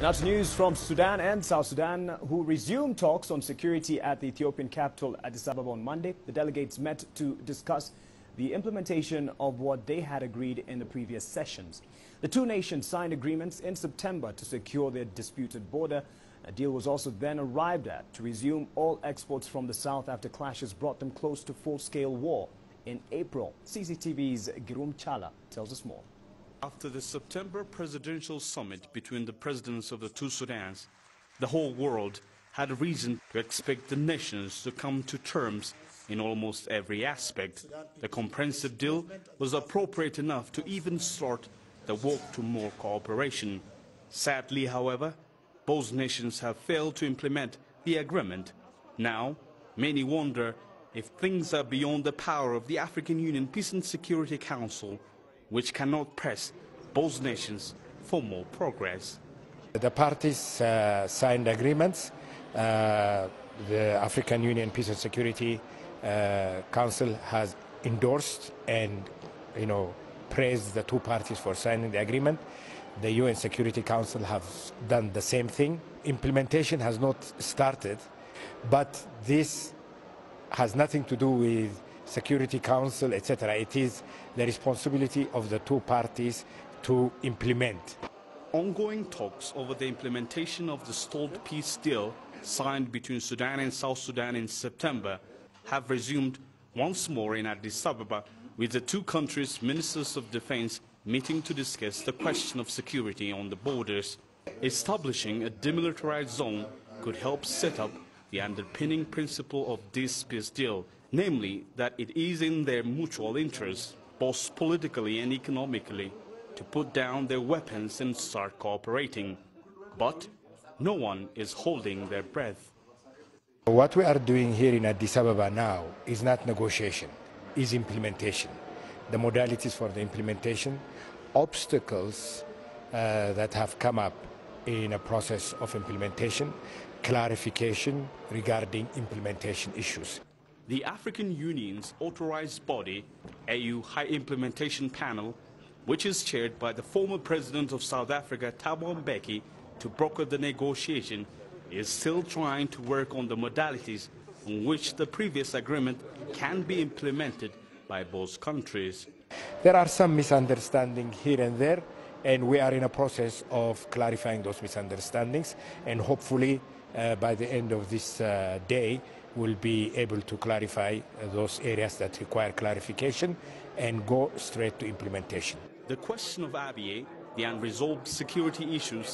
Now to news from Sudan and South Sudan, who resumed talks on security at the Ethiopian capital Addis Ababa on Monday. The delegates met to discuss the implementation of what they had agreed in the previous sessions. The two nations signed agreements in September to secure their disputed border. A deal was also then arrived at to resume all exports from the south after clashes brought them close to full-scale war in April. CCTV's Girum Chala tells us more. After the September presidential summit between the presidents of the two Sudans, the whole world had reason to expect the nations to come to terms in almost every aspect. The comprehensive deal was appropriate enough to even start the walk to more cooperation. Sadly, however, both nations have failed to implement the agreement. Now, many wonder if things are beyond the power of the African Union Peace and Security Council, which cannot press both nations for more progress. The parties signed agreements. The African Union Peace and Security Council has endorsed and, praised the two parties for signing the agreement. The UN Security Council has done the same thing. Implementation has not started, but this has nothing to do with Security Council, etc. It is the responsibility of the two parties to implement. Ongoing talks over the implementation of the stalled peace deal signed between Sudan and South Sudan in September have resumed once more in Addis Ababa, with the two countries' ministers of defense meeting to discuss the question of security on the borders. Establishing a demilitarized zone could help set up the underpinning principle of this peace deal, namely that it is in their mutual interest, both politically and economically, to put down their weapons and start cooperating. But no one is holding their breath. What we are doing here in Addis Ababa now is not negotiation, is implementation. The modalities for the implementation, obstacles that have come up in a process of implementation, clarification regarding implementation issues. The African Union's authorized body, AU High Implementation Panel, which is chaired by the former president of South Africa, Thabo Mbeki, to broker the negotiation, is still trying to work on the modalities on which the previous agreement can be implemented by both countries. There are some misunderstandings here and there, and we are in a process of clarifying those misunderstandings, and hopefully by the end of this day we'll be able to clarify those areas that require clarification and go straight to implementation. The question of Abyei, the unresolved security issues